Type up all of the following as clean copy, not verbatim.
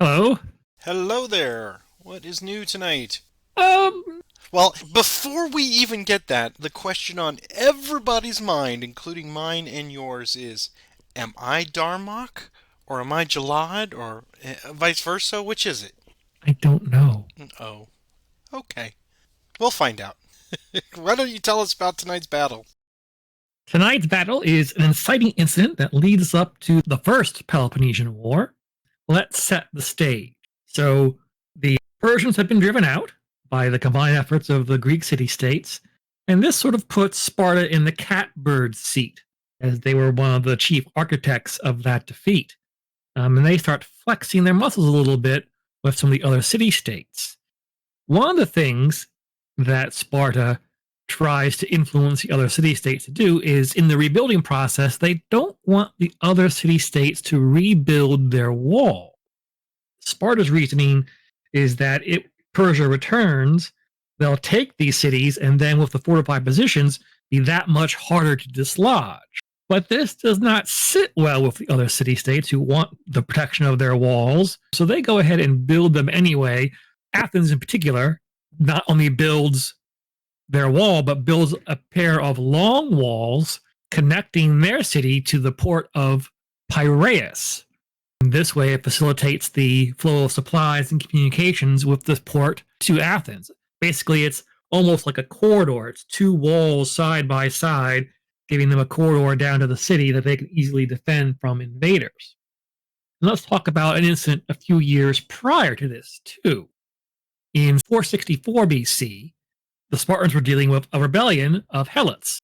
Hello. Hello there. What is new tonight? Um, Well, before we even get that, the question on everybody's mind, including mine and yours, is am I Darmok? Or am I Jalad? Or vice versa? Which is it? I don't know. Oh, okay. We'll find out. Why don't you tell us about tonight's battle? Tonight's battle is an inciting incident that leads up to the First Peloponnesian War. Let's set the stage. So, the Persians have been driven out by the combined efforts of the Greek city states, and this sort of puts Sparta in the catbird seat, as they were one of the chief architects of that defeat. And they start flexing their muscles a little bit with some of the other city states. One of the things that Sparta tries to influence the other city states to do is in the rebuilding process, they don't want the other city states to rebuild their wall. Sparta's reasoning is that if Persia returns, they'll take these cities and then, with the fortified positions, be that much harder to dislodge. But this does not sit well with the other city states who want the protection of their walls, so they go ahead and build them anyway. Athens, in particular, not only builds their wall, but builds a pair of long walls connecting their city to the port of Piraeus. This way, it facilitates the flow of supplies and communications with this port to Athens. Basically, it's almost like a corridor. It's two walls side by side, giving them a corridor down to the city that they can easily defend from invaders. And let's talk about an incident a few years prior to this, too. In 464 BC, the Spartans were dealing with a rebellion of Helots,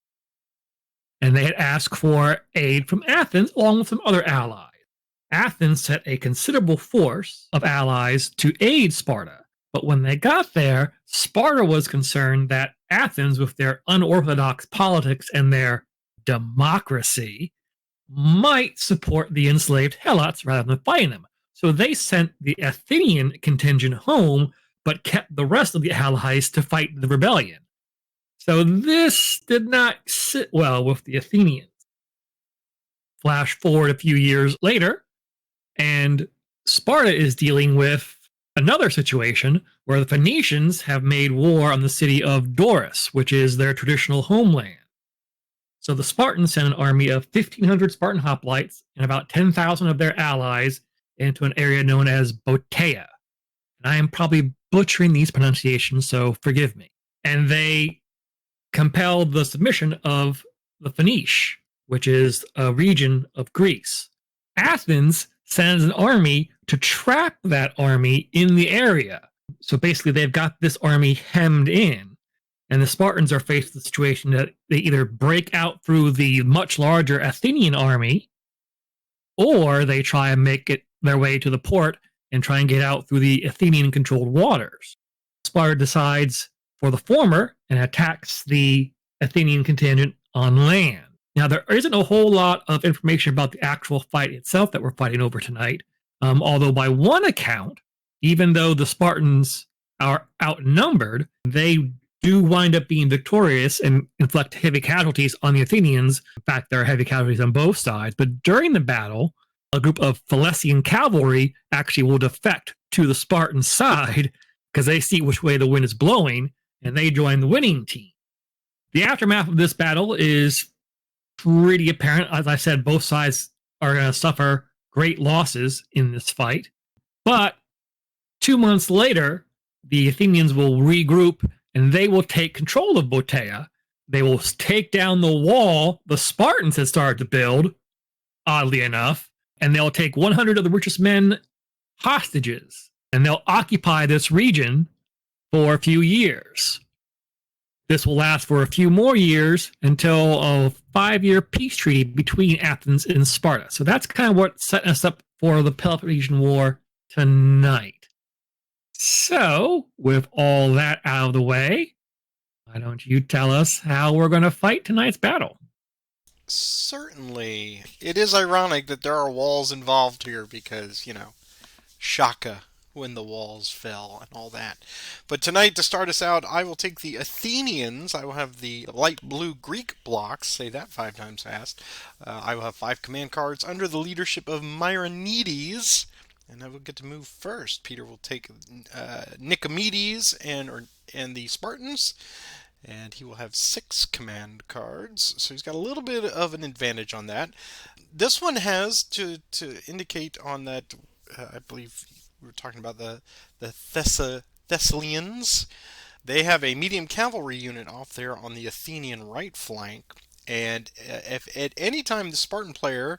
and they had asked for aid from Athens along with some other allies. Athens sent a considerable force of allies to aid Sparta, but when they got there, Sparta was concerned that Athens, with their unorthodox politics and their democracy, might support the enslaved Helots rather than fighting them. So they sent the Athenian contingent home, but kept the rest of the allies to fight the rebellion. So this did not sit well with the Athenians. Flash forward a few years later, and Sparta is dealing with another situation where the Phoenicians have made war on the city of Doris, which is their traditional homeland. So the Spartans sent an army of 1,500 Spartan hoplites and about 10,000 of their allies into an area known as Botea. And I am probably butchering these pronunciations, so forgive me. And they compelled the submission of the Phoenice, which is a region of Greece. Athens sends an army to trap that army in the area. So basically, they've got this army hemmed in, and the Spartans are faced with the situation that they either break out through the much larger Athenian army, or they try and make it their way to the port and try and get out through the Athenian controlled waters. Sparta decides for the former and attacks the Athenian contingent on land. Now, there isn't a whole lot of information about the actual fight itself that we're fighting over tonight, although, by one account, even though the Spartans are outnumbered, they do wind up being victorious and inflict heavy casualties on the Athenians. In fact, there are heavy casualties on both sides. But during the battle, a group of Phalesian cavalry actually will defect to the Spartan side because they see which way the wind is blowing, and they join the winning team. The aftermath of this battle is pretty apparent. As I said, both sides are going to suffer great losses in this fight. But 2 months later, the Athenians will regroup and they will take control of Botea. They will take down the wall the Spartans had started to build, oddly enough, and they'll take 100 of the richest men hostages, and they'll occupy this region for a few years. This will last for a few more years until a 5-year peace treaty between Athens and Sparta. So that's kind of what set us up for the Peloponnesian War tonight. So, with all that out of the way, why don't you tell us how we're going to fight tonight's battle? Certainly. It is ironic that there are walls involved here because, Shaka when the walls fell and all that. But tonight, to start us out, I will take the Athenians. I will have the light blue Greek blocks. Say that 5 times fast. I will have 5 command cards under the leadership of Myronides. and I will get to move first. Peter will take Nicomedes and the Spartans, and he will have 6 command cards. So he's got a little bit of an advantage on that. This one has to indicate on that. I believe we were talking about the Thessalians. They have a medium cavalry unit off there on the Athenian right flank, and if at any time the Spartan player,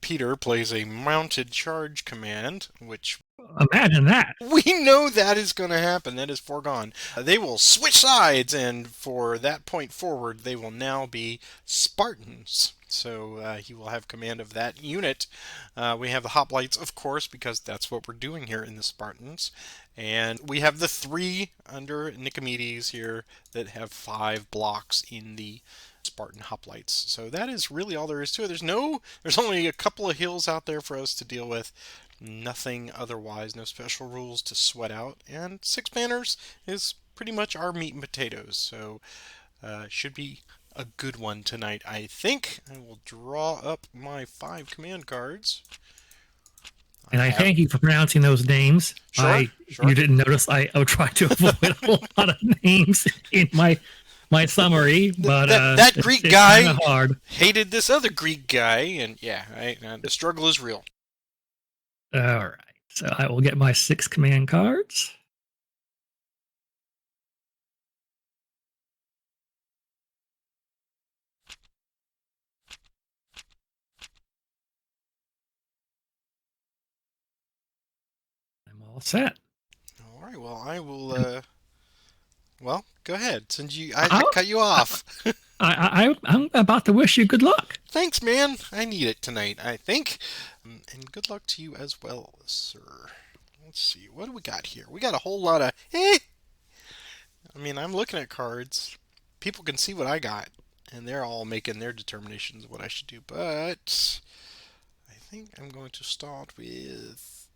Peter, plays a mounted charge command, which Imagine that. we know that is going to happen. That is foregone. They will switch sides, and for that point forward, they will now be Spartans. So he will have command of that unit. We have the hoplites, of course, because that's what we're doing here in the Spartans. And we have the 3 under Nicomedes here that have 5 blocks in the Spartan hoplites. So that is really all there is to it. There's only a couple of hills out there for us to deal with. Nothing otherwise, no special rules to sweat out. And 6 banners is pretty much our meat and potatoes. So should be a good one tonight, I think. I will draw up my 5 command cards. And I thank you for pronouncing those names. Sure. You didn't notice I tried to avoid a whole lot of names in my summary, but that Greek guy hard. hated this other Greek guy, and yeah, the struggle is real. All right, so I will get my 6 command cards. I'm all set. All right, well, I will. Well, go ahead. Since I cut you off. I'm about to wish you good luck. Thanks, man. I need it tonight, I think. And good luck to you as well, sir. Let's see. What do we got here? We got a whole lot of I mean, I'm looking at cards. People can see what I got, and they're all making their determinations of what I should do. But I think I'm going to start with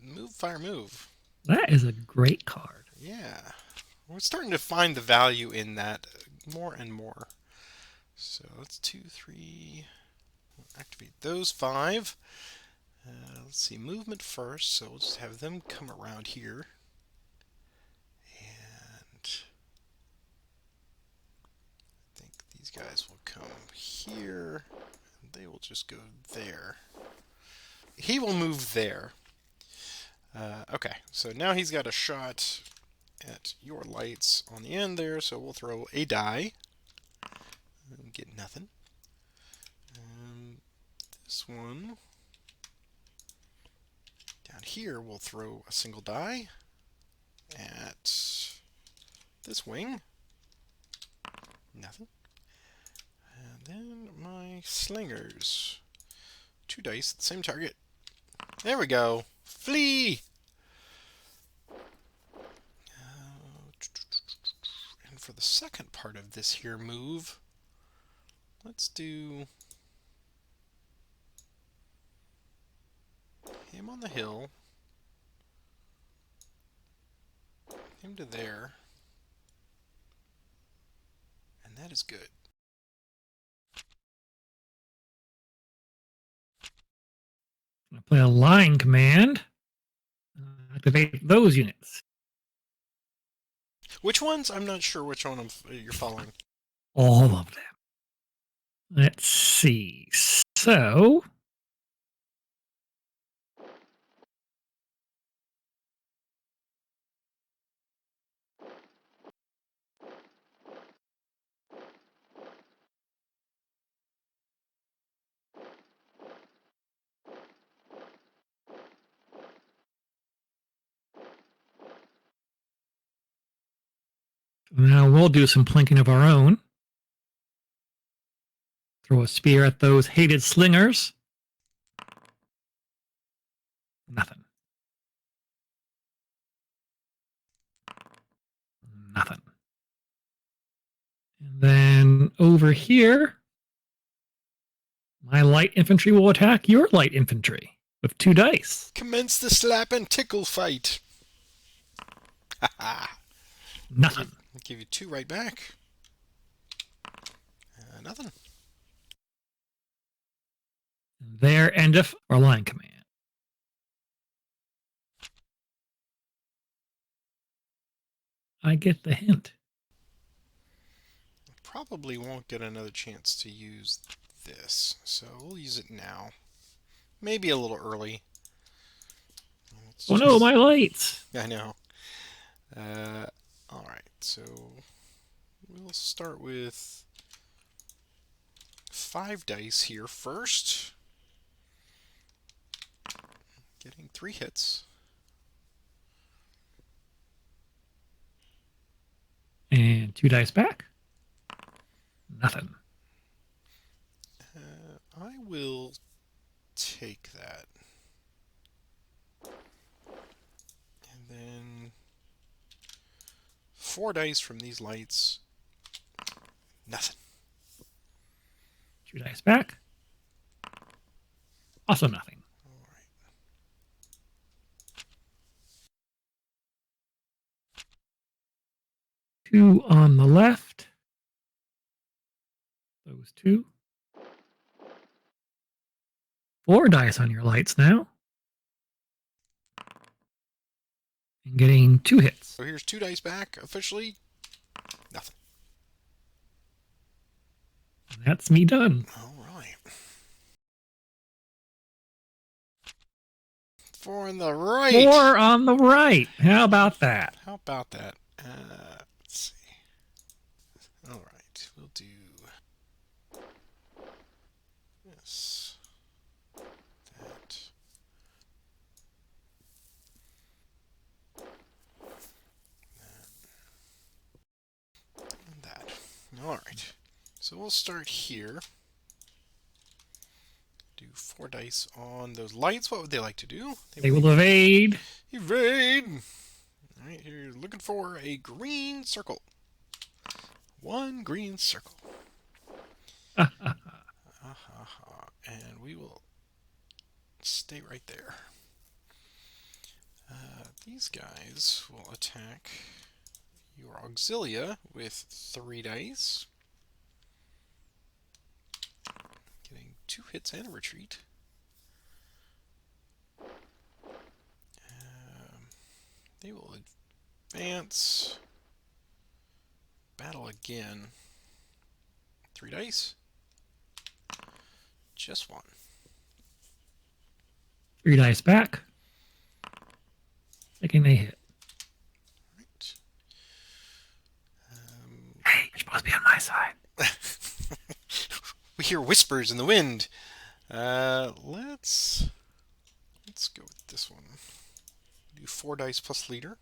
move, fire, move. That is a great card. Yeah. We're starting to find the value in that more and more. So let's 2, 3, activate those 5. Let's see, movement first, so we'll just have them come around here. And I think these guys will come here, and they will just go there. He will move there. Okay, so now he's got a shot at your lights on the end there, so we'll throw a die. And get nothing. This one down here, we'll throw a single die at this wing. Nothing. And then my slingers. 2 dice at the same target. There we go. Flee! And for the second part of this here move, let's do him on the hill, him to there, and that is good. I'm going to play a line command. Activate those units. Which ones? I'm not sure which one you're following. All of them. Let's see. So now we'll do some plinking of our own. Throw a spear at those hated slingers. Nothing. Nothing. And then over here, my light infantry will attack your light infantry with 2 dice. Commence the slap and tickle fight. Nothing. I'll give you 2 right back. Nothing. there endeth our line command. I get the hint. Probably won't get another chance to use this, so we'll use it now. Maybe a little early. Oh no, my lights! I know. Alright, so we'll start with 5 dice here first. Getting 3 hits. And 2 dice back. Nothing. I will take that. And then 4 dice from these lights. Nothing. 2 dice back. Also nothing. Alright. 2 on the left. Those 2. 4 dice on your lights now. And getting 2 hits. So here's 2 dice back, officially. Nothing. And that's me done. Alright. 4 on the right! 4 on the right. How about that? How about that? Let's see. Alright, we'll do this. That. And that. Alright. So we'll start here. Do 4 dice on those lights. What would they like to do? They will evade. Evade! Alright, here you're looking for a green circle. 1 green circle. And we will stay right there. These guys will attack your auxilia with 3 dice. Getting 2 hits and a retreat. They will advance. Battle again. 3 dice. Just 1. 3 dice back. Taking a hit. Right. Hey, you're supposed to be on my side. We hear whispers in the wind. Let's go with this one. Do 4 dice plus leader.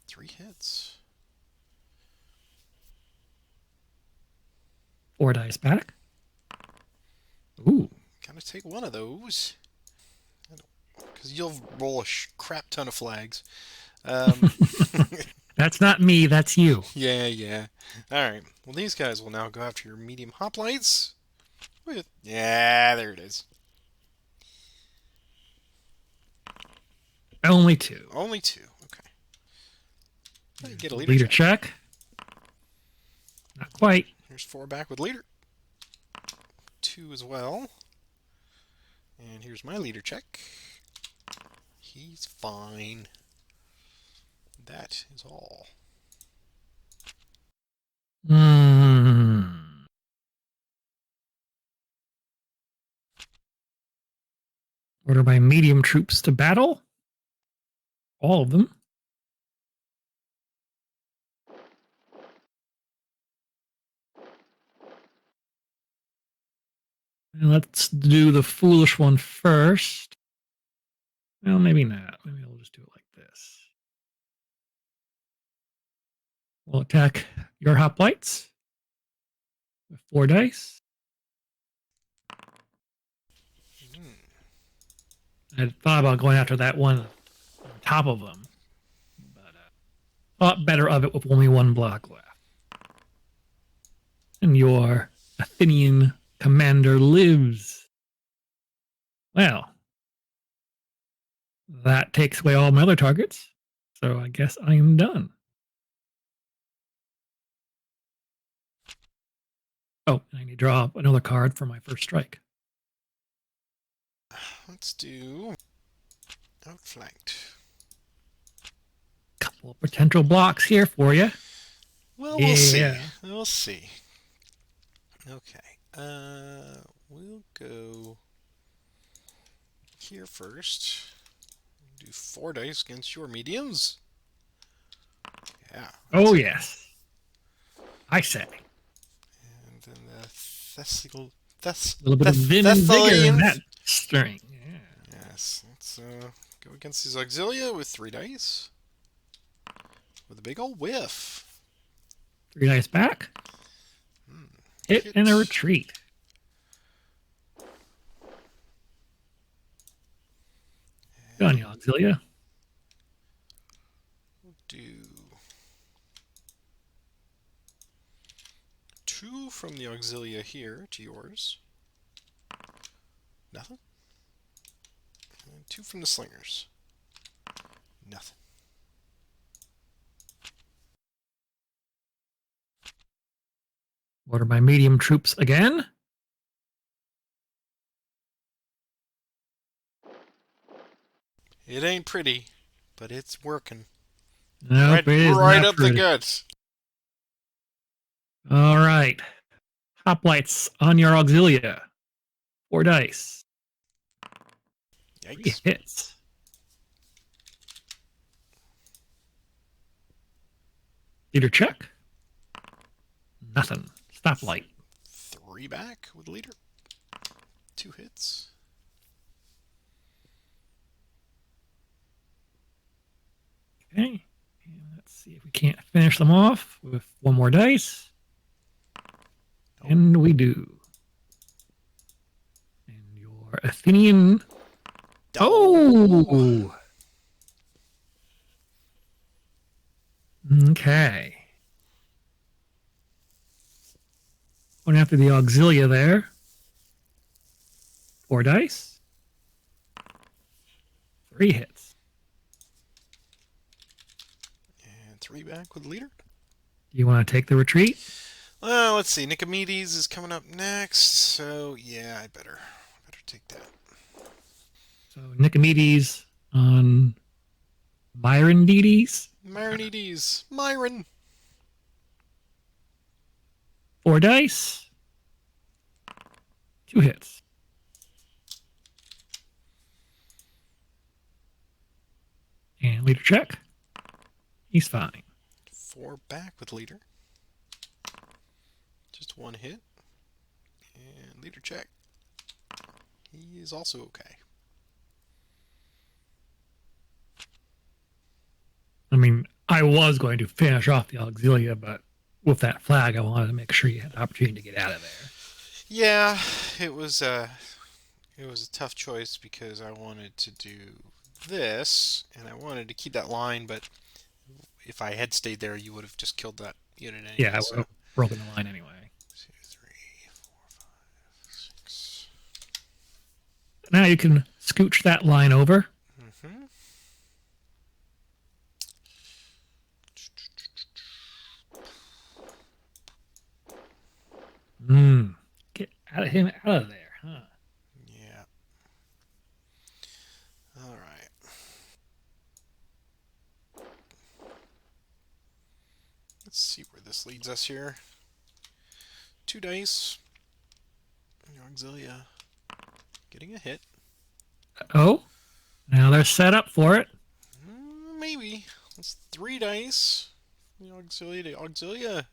3 hits. 4 dice back. Ooh. Gotta take one of those. Because you'll roll a crap ton of flags. That's not me, that's you. Yeah. Alright. Well, these guys will now go after your medium hoplites. Yeah, there it is. Only 2. Only 2. Okay. You get a Leader check. Not quite. Here's 4 back with leader. 2 as well. And here's my leader check. He's fine. That is all. Order my medium troops to battle. All of them. And let's do the foolish one first. Well, maybe not. Maybe I'll just do it like this. We'll attack your hoplites with 4 dice. I thought about going after that one on top of them, but thought better of it with only 1 block left. And your Athenian commander lives. Well, that takes away all my other targets, so I guess I am done. Oh, I need to draw another card for my first strike. Let's do outflanked. Couple of potential blocks here for you. Well, Yeah. we'll see. We'll see. Okay. We'll go here first. Do 4 dice against your mediums. Yeah. Oh, yes. I say. And then the A little bit of vim and vigor in that string. Yeah. Yes. Let's go against these auxilia with 3 dice. With a big old whiff. 3 dice back. Hit and a retreat. Good on you, Auxilia. We'll do 2 from the auxilia here to yours. Nothing. And 2 from the slingers. Nothing. Order my medium troops again. It ain't pretty, but it's working. Nope, it is right not up pretty. the guts. All right. Hoplites on your Auxilia. 4 dice. Yikes. 3 hits. Leader check. Nothing. Stoplight. 3 back with leader. 2 hits. Okay. And let's see if we can't finish them off with 1 more dice. Oh. And we do. And your Athenian. Oh! Okay. Going after the Auxilia there. 4 dice. 3 hits. And 3 back with leader. Do you want to take the retreat? Well, let's see. Nicomedes is coming up next, so yeah, I better take that. So Nicomedes on Myronides. Myronides. Myron. 4 dice. 2 hits. And leader check. He's fine. 4 back with leader. Just 1 hit. And leader check. He is also okay. I mean, I was going to finish off the Auxilia, but with that flag, I wanted to make sure you had the opportunity to get out of there. Yeah, it was a tough choice because I wanted to do this, and I wanted to keep that line, but if I had stayed there, you would have just killed that unit anyway. Yeah, I would have broken the line anyway. 2, 3, 4, 5, 6. Now you can scooch that line over. Mm-hmm. Get him out of there, huh? Yeah. All right. Let's see where this leads us here. 2 dice. Auxilia getting a hit. Oh, now they're set up for it. Maybe. That's 3 dice. Auxilia to Auxilia.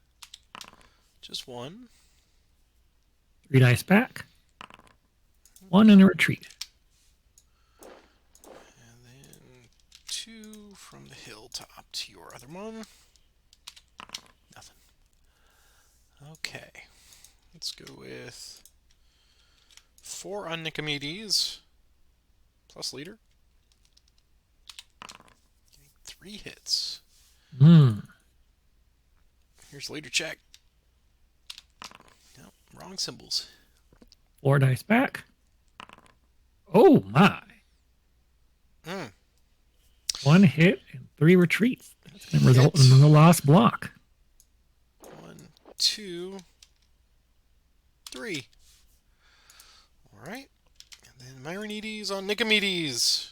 Just 1. 3 dice back. 1 and a retreat. And then 2 from the hilltop to your other one. Nothing. Okay. Let's go with 4 on Nicomedes. Plus leader. Getting 3 hits. Here's leader check. Nope, wrong symbols. 4 dice back. Oh my. 1 hit and 3 retreats. That's going to result in the lost block. 1, 2. 3. All right. And then Myronides on Nicomedes.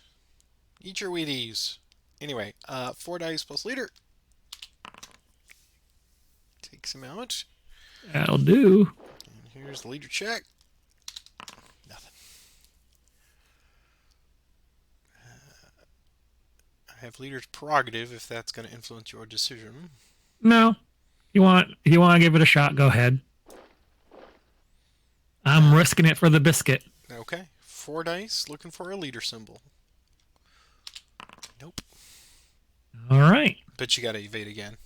Eat your Wheaties. Anyway, 4 dice plus leader. Takes him out. That'll do. And here's the leader check. Nothing. I have leader's prerogative if that's going to influence your decision. No. You want to give it a shot, go ahead. I'm risking it for the biscuit. Okay. 4 dice, looking for a leader symbol. Nope. All right. But you got to evade again.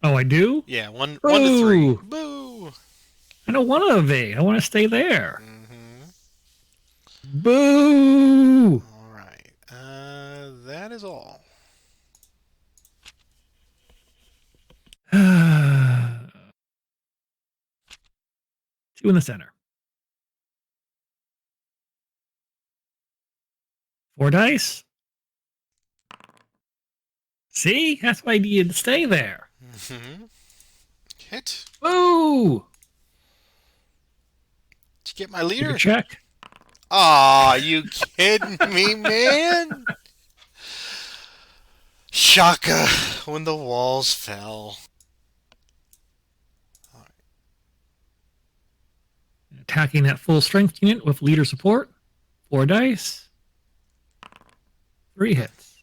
Oh, I do? Yeah, 1 Boo. to 3. Boo! I don't want to evade. I want to stay there. Mm-hmm. Boo! All right. That is all. Two in the center. 4 dice. See? That's why I needed to stay there. Mm-hmm. Hit. Boo! Did you get my leader? Check. Aw, you kidding me, man? Shaka when the walls fell. Attacking that full strength unit with leader support. 4 dice. 3 hits.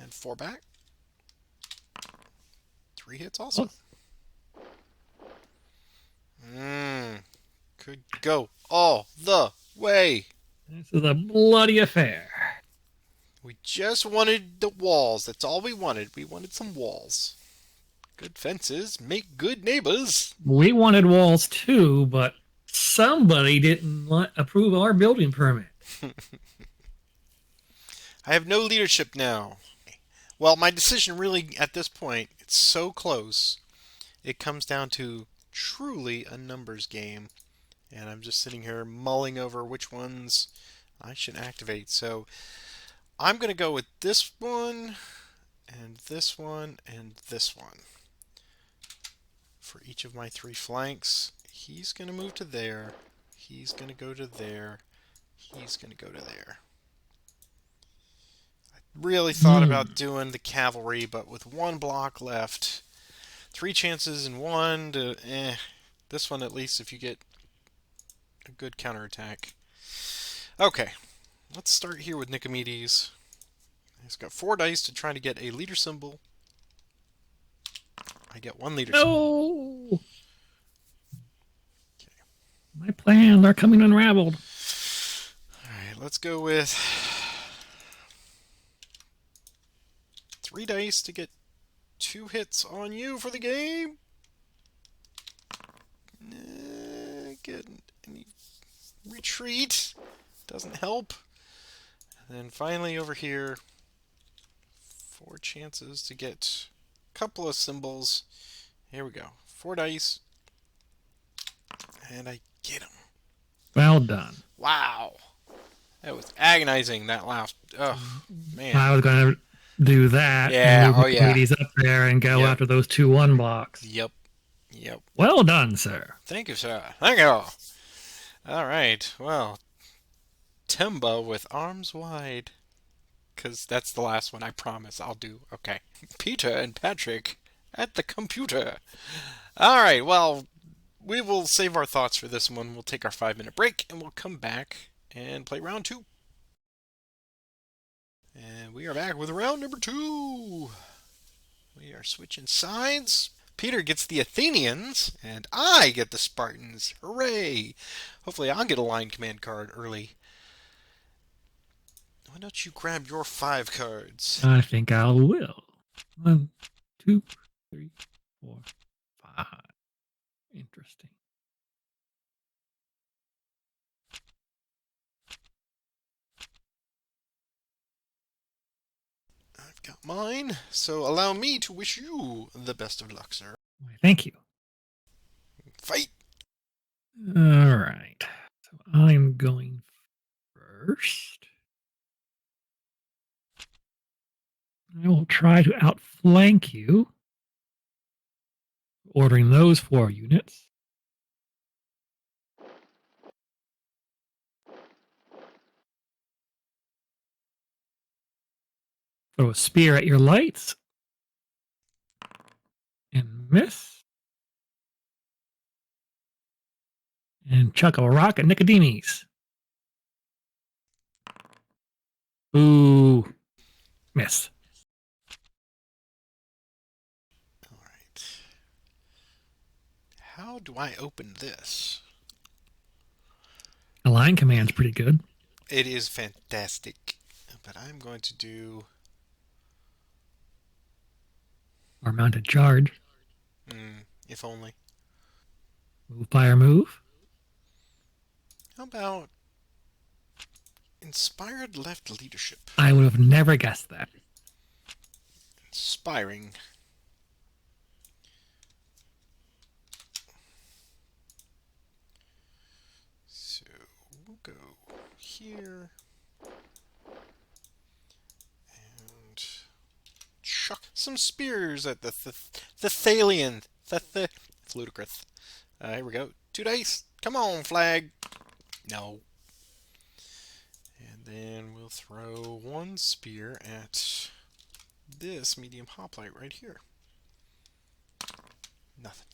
And 4 back. 3 hits also. Could go all the way. This is a bloody affair. We just wanted the walls. That's all we wanted. We wanted some walls. Good fences make good neighbors. We wanted walls too, but somebody didn't approve our building permit. I have no leadership now. Well, my decision really, at this point, it's so close. It comes down to truly a numbers game. And I'm just sitting here mulling over which ones I should activate. So I'm going to go with this one, and this one, and this one. For each of my 3 flanks, he's going to move to there. He's going to go to there. He's going to go to there. I really thought about doing the cavalry, but with 1 block left, 3 chances in 1 to, this one at least if you get a good counterattack. Okay, let's start here with Nicomedes. He's got 4 dice to try to get a leader symbol. I get 1 leader symbol. No! Okay. My plans are coming unraveled. Alright, let's go with 3 dice to get 2 hits on you for the game. Get any retreat. Doesn't help. And then finally over here, 4 chances to get a couple of symbols. Here we go. 4 dice. And I get them. Well done. Wow. That was agonizing, that last... Oh, man. I was going to do that. Yeah, and move oh yeah. ladies up there and go after those 2-1 blocks. Yep. Well done, sir. Thank you, sir. Thank you. All right. Well, Timba with arms wide. Because that's the last one, I promise I'll do. Okay. Peter and Patrick at the computer. All right. Well, we will save our thoughts for this one. We'll take our 5-minute break, and we'll come back and play round 2. And we are back with round number 2. We are switching sides. Peter gets the Athenians, and I get the Spartans. Hooray! Hopefully I'll get a line command card early. Why don't you grab your 5 cards? I think I will. 1, 2, 3, 4, 5. Interesting. I've got mine, so allow me to wish you the best of luck, sir. Thank you. Fight! All right. So I'm going first. I will try to outflank you. Ordering those 4 units. Throw a spear at your lights. And miss. And chuck a rock at Nicodemus. Ooh. Miss. All right. How do I open this? Align command's pretty good. It is fantastic. But I'm going to do... Or mounted charge. if only. Move, fire, move. How about inspired left leadership? I would have never guessed that. Inspiring. So we'll go here and chuck some spears at the Thalian. It's ludicrous. Here we go. 2 dice. Come on, flag. No. And then we'll throw 1 spear at this medium hoplite right here. Nothing.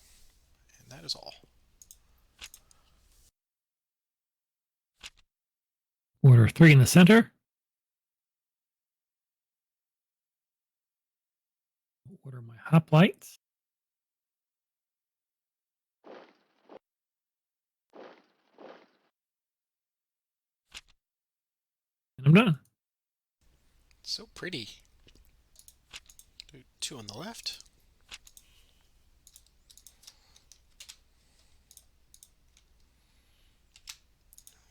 And that is all. Order 3 in the center. Order my hoplites. And I'm done. So pretty. Do 2 on the left.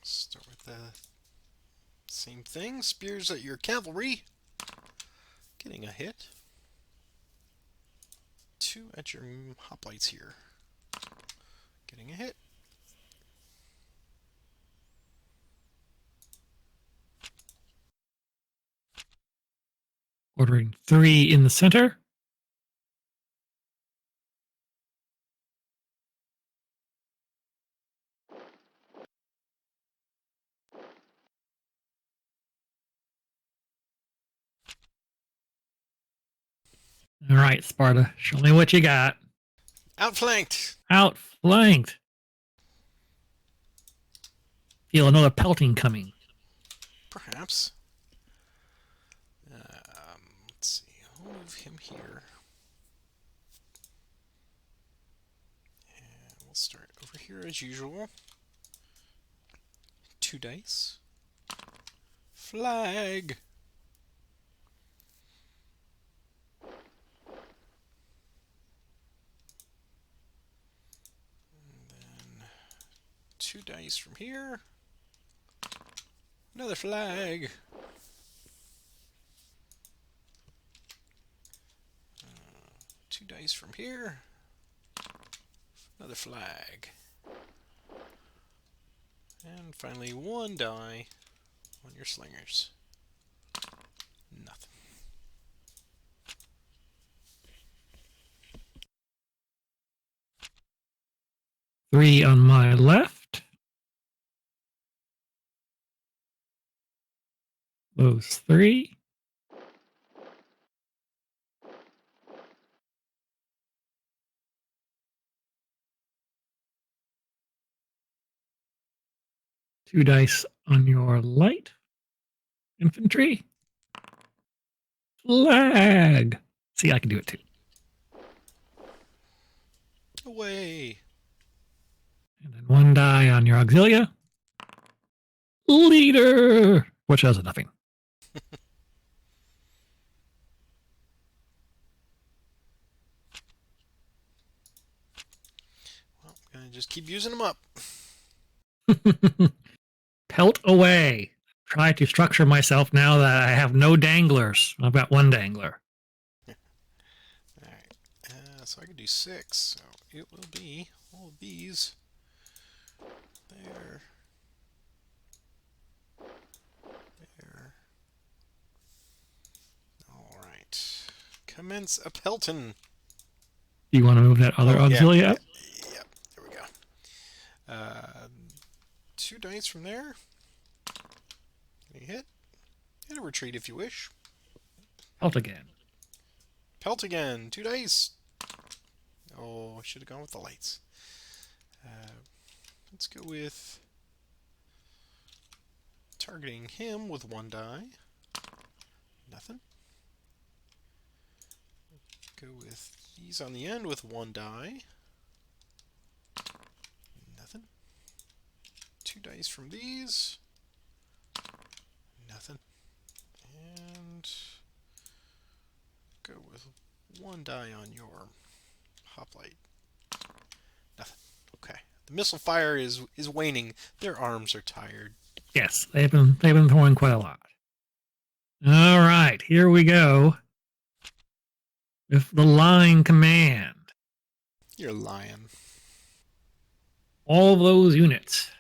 Start with the same thing. Spears at your cavalry. Getting a hit. 2 at your hoplites here. Getting a hit. Ordering 3 in the center. All right, Sparta, show me what you got. Outflanked. Outflanked. Feel another pelting coming. Perhaps. Let's see. I'll move him here. And we'll start over here as usual. 2 dice. Flag. And then 2 dice from here. Another flag. 2 dice from here. Another flag. And finally 1 die on your slingers. Nothing. Three on my left. Those 3. Two dice on your light infantry. Flag. See, I can do it too. Away. And then 1 die on your auxilia. Leader, which has nothing. Well, I'm gonna just keep using them up. Pelt away. Try to structure myself now that I have no danglers. I've got 1 dangler. Alright, so I can do 6, so it will be all of these. There. There. Alright. Commence a Pelton. Do you want to move that other auxiliary up? Yeah. There we go. 2 dice from there. Can you hit? And a retreat if you wish. Out again. Pelt again. 2 dice. Oh, I should have gone with the lights. Let's go with targeting him with 1 die. Nothing. Go with these on the end with 1 die. Nothing. 2 dice from these. Nothing. And go with 1 die on your hoplite. Nothing. Okay. The missile fire is waning. Their arms are tired. Yes, they've been throwing quite a lot. All right, here we go with the line command. You're lying. All of those units.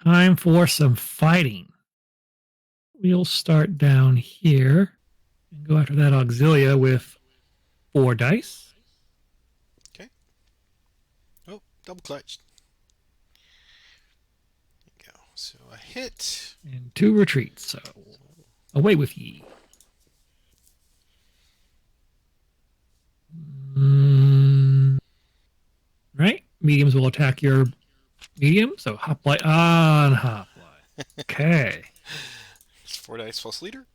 Time for some fighting. We'll start down here and go after that auxilia with 4 dice. Okay. Oh, double clutched. There you go. So a hit. And 2 retreats. So away with ye. Right? Mediums will attack your medium. So hoplite on hoplite. Okay. It's 4 dice plus leader.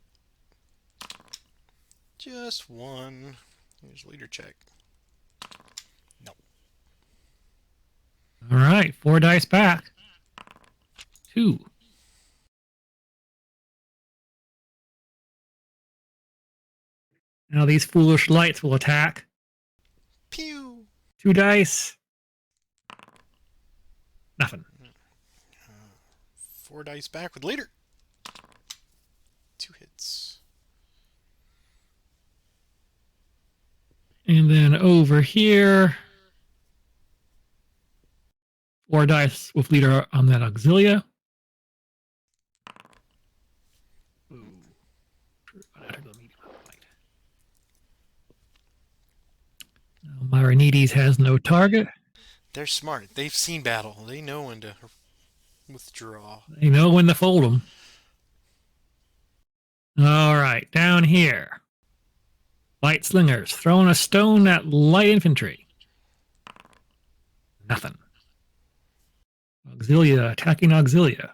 Just 1. Here's leader check. No. All right. 4 dice back. 2. Now these foolish lights will attack. Pew! 2 dice. Nothing. 4 dice back with leader. 2 hits. And then over here, 4 dice with leader on that auxilia. Myronides has no target. They're smart. They've seen battle. They know when to withdraw. They know when to fold them. All right, down here. Light slingers throwing a stone at light infantry. Nothing. Auxilia attacking auxilia.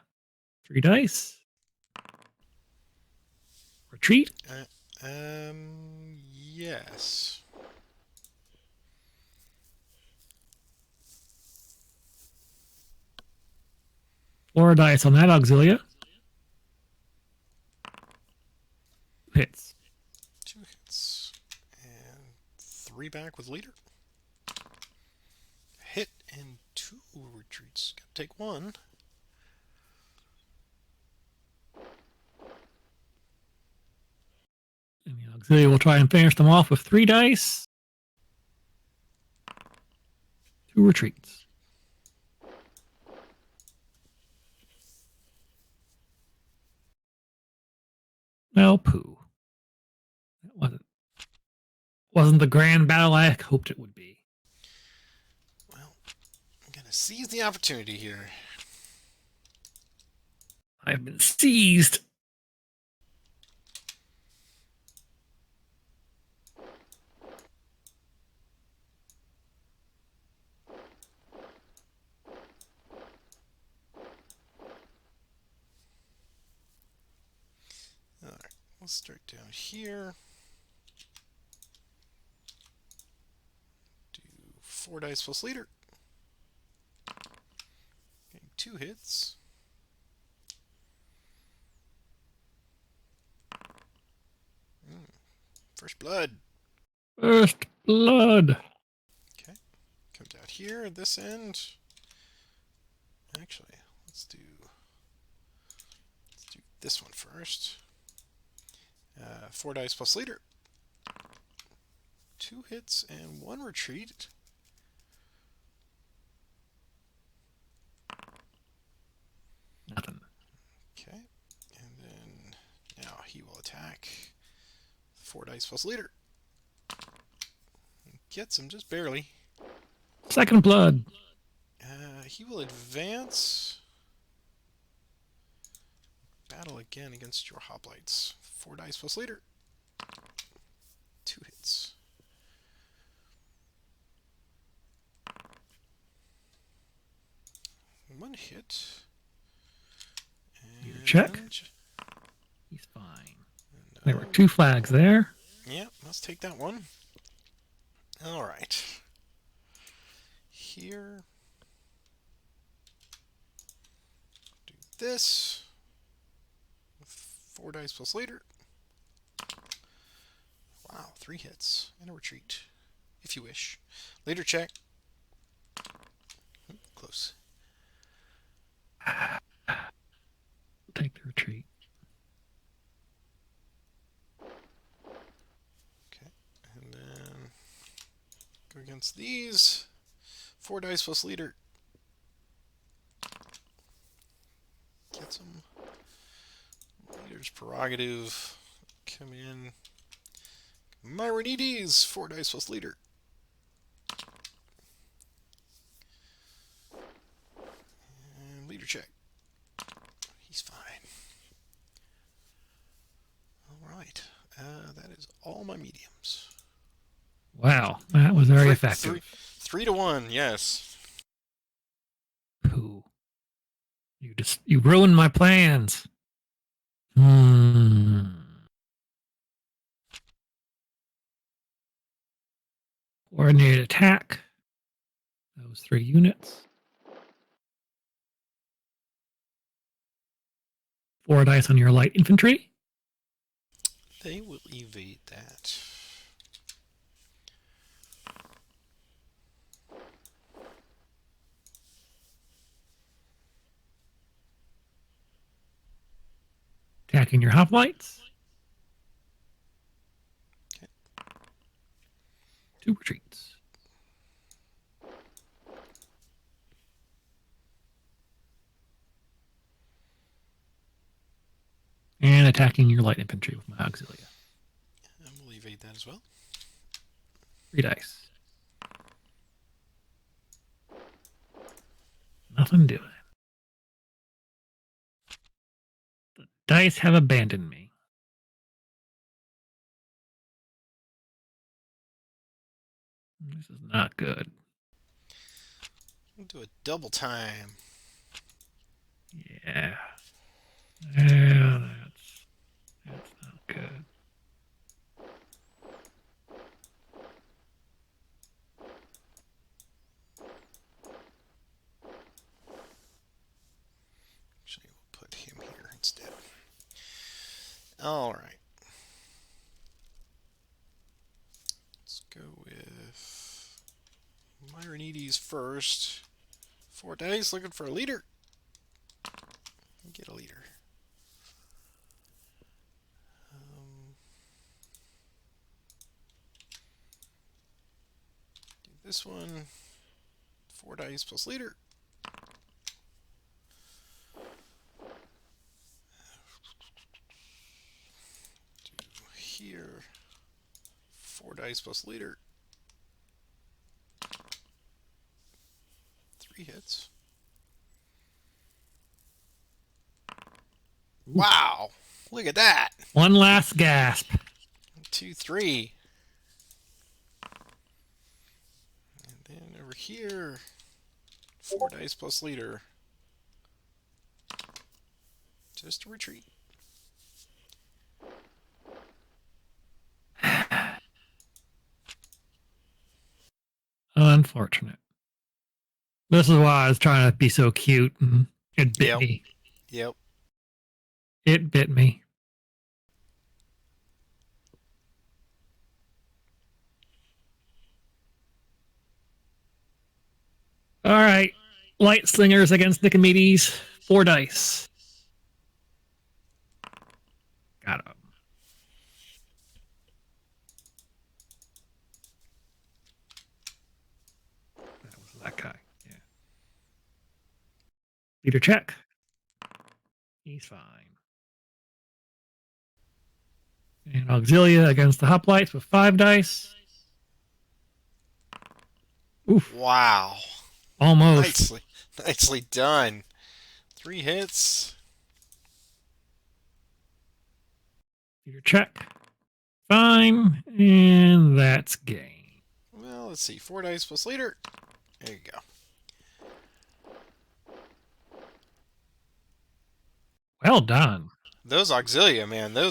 3 dice. Retreat. Yes. Four dice on that auxilia. Hits. 2 hits. And 3 back with leader. Hit and 2 retreats. Gotta take 1. And the auxilia will try and finish them off with 3 dice. 2 retreats. Well, poo. That wasn't the grand battle I hoped it would be. Well, I'm gonna seize the opportunity here. I've been seized. Alright, we'll start down here. Do 4 dice plus leader. Getting 2 hits. First blood. First blood. Okay. Come down here at this end. Actually, let's do this one first. 4 dice plus leader. 2 hits and 1 retreat. Nothing. Okay. And then now he will attack. 4 dice plus leader. Gets him just barely. Second blood. He will advance. Battle again against your hoplites. 4 dice plus leader. 2 hits. One hit. Your check. He's fine. There were 2 flags there. Yeah, let's take that one. All right. Here. Do this. 4 dice plus leader. Wow, 3 hits and a retreat, if you wish. Leader check. Close. Take the retreat. Okay, and then go against these. 4 dice plus leader. Gets them. Leader's prerogative. Come in. Myronides, 4 dice plus leader. And leader check. He's fine. Alright. That is all my mediums. Wow, that was very effective. 3 to 1, yes. Pooh. You ruined my plans. Coordinated attack. Those 3 units. 4 dice on your light infantry. They will evade that. Attacking your hoplites. Okay. 2 retreats. And attacking your light infantry with my auxilia. And we'll evade that as well. 3 dice. Nothing doing. The dice have abandoned me. This is not good. We'll do a double time. Yeah. Yeah, that's not good. Actually, we'll put him here instead. All right. Let's go with Myronides first. 4 dice, looking for a leader. Get a leader. Do this one. 4 dice plus leader. Do here. 4 dice plus leader. 3 hits. Wow! Look at that! One last gasp. 2, 3. And then over here, 4 dice plus leader. Just a retreat. Unfortunate. This is why I was trying to be so cute, and it bit me. Yep. It bit me. All right. Light slingers against Nicomedes. 4 dice. Got him. That was that guy. Yeah. Leader check. He's fine. And Auxilia against the Hoplites with 5 dice. Oof. Wow. Almost. Nicely done. 3 hits. Leader check. Fine. And that's game. Well, let's see. 4 dice plus leader. There you go. Well done. Those Auxilia, man, they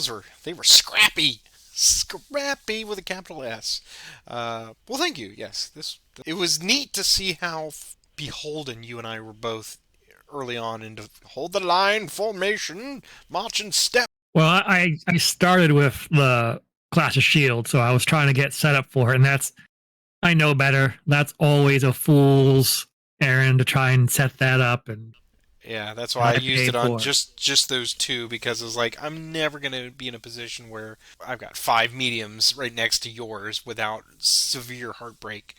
were scrappy. Scrappy with a capital S. Well, thank you. Yes, it was neat to see how beholden you and I were both early on into hold the line, formation, march and step. Well, I started with the Clash of Shield, so I was trying to get set up for it, and I know better. That's always a fool's errand to try and set that up. And yeah, that's why I used it on for. just those 2, because it was like, I'm never going to be in a position where I've got 5 mediums right next to yours without severe heartbreak.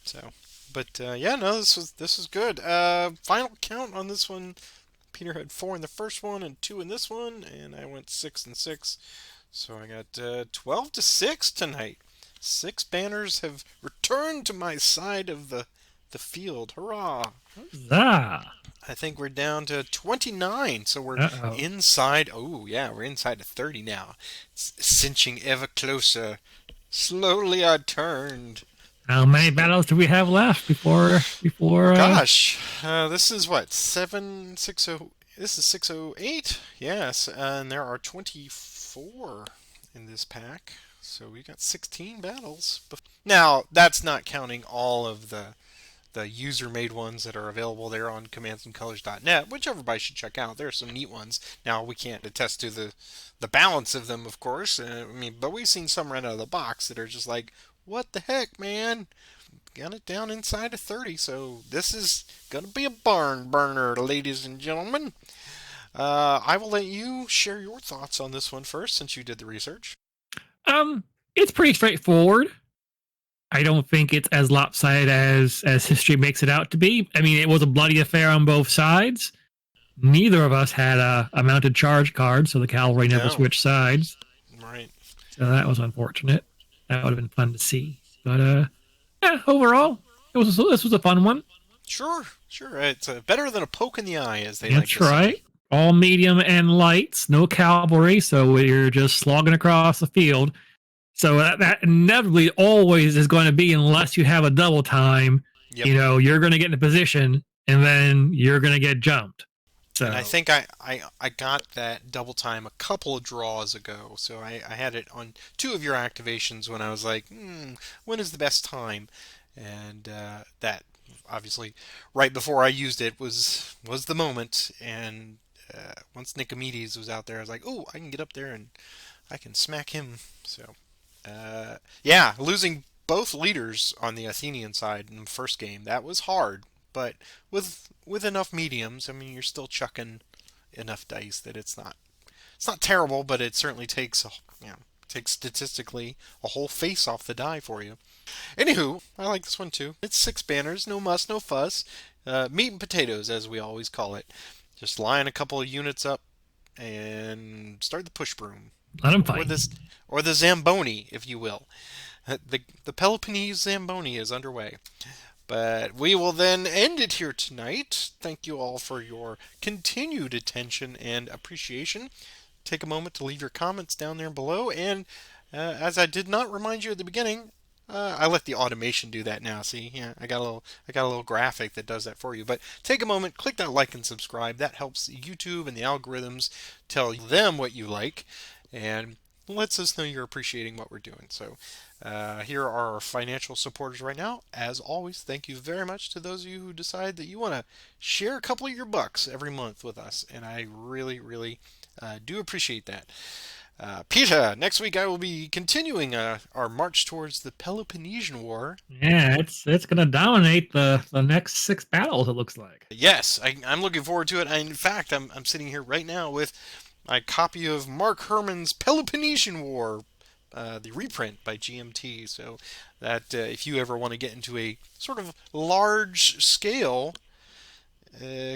So, but yeah, no, this was good. Final count on this one. Peter had 4 in the first one and 2 in this one, and I went 6 and 6. So I got 12 to 6 tonight. 6 banners have returned to my side of the field. Hurrah! Huzzah. I think we're down to 29, so we're Uh-oh. inside. Oh, yeah, we're inside of 30 now. It's cinching ever closer. Slowly I turned. How many battles do we have left before? Gosh, this is what 760. This is 608. Yes, and there are 24 in this pack, so we got 16 battles. Now that's not counting all of the user-made ones that are available there on commandsandcolors.net, which everybody should check out. There are some neat ones. Now, we can't attest to the balance of them, of course. But we've seen some right out of the box that are just like, what the heck, man? Got it down inside of 30, so this is going to be a barn burner, ladies and gentlemen. I will let you share your thoughts on this one first, since you did the research. It's pretty straightforward. I don't think it's as lopsided as history makes it out to be. I mean, it was a bloody affair on both sides. Neither of us had a mounted charge card, so the cavalry never switched sides. Right. So that was unfortunate. That would have been fun to see. But yeah, overall, this was a fun one. Sure. It's better than a poke in the eye, as they like to say. That's right. All medium and lights, no cavalry, so you're just slogging across the field. So that inevitably always is going to be, unless you have a double time, yep. You're going to get in a position and then you're going to get jumped. So and I think I got that double time a couple of draws ago. So I had it on 2 of your activations when I was like, when is the best time? And that obviously right before I used it was the moment. And once Nicomedes was out there, I was like, oh, I can get up there and I can smack him. So yeah, losing both leaders on the Athenian side in the first game, that was hard. But with enough mediums, I mean, you're still chucking enough dice that it's not terrible, but it certainly takes statistically a whole face off the die for you. Anywho, I like this one too. It's 6 banners, no muss, no fuss, meat and potatoes, as we always call it. Just line a couple of units up and start the push broom. Let them fight. Or the Zamboni, if you will. The Peloponnesian Zamboni is underway. But we will then end it here tonight. Thank you all for your continued attention and appreciation. Take a moment to leave your comments down there below. And as I did not remind you at the beginning, I let the automation do that now. See, yeah, I got a little graphic that does that for you. But take a moment, click that like and subscribe. That helps YouTube and the algorithms tell them what you like, and lets us know you're appreciating what we're doing. So here are our financial supporters right now. As always, thank you very much to those of you who decide that you want to share a couple of your bucks every month with us, and I really, really do appreciate that. Peter, next week I will be continuing our march towards the Peloponnesian War. Yeah, it's going to dominate the next 6 battles, it looks like. Yes, I'm looking forward to it. In fact, I'm sitting here right now with my copy of Mark Herman's Peloponnesian War, the reprint by GMT. So that if you ever want to get into a sort of large scale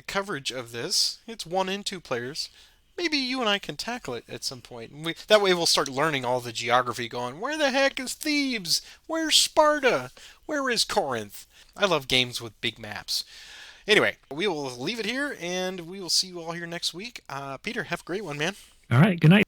coverage of this, it's 1 and 2 players. Maybe you and I can tackle it at some point. That way we'll start learning all the geography going, where the heck is Thebes? Where's Sparta? Where is Corinth? I love games with big maps. Anyway, we will leave it here, and we will see you all here next week. Peter, have a great one, man. All right. Good night.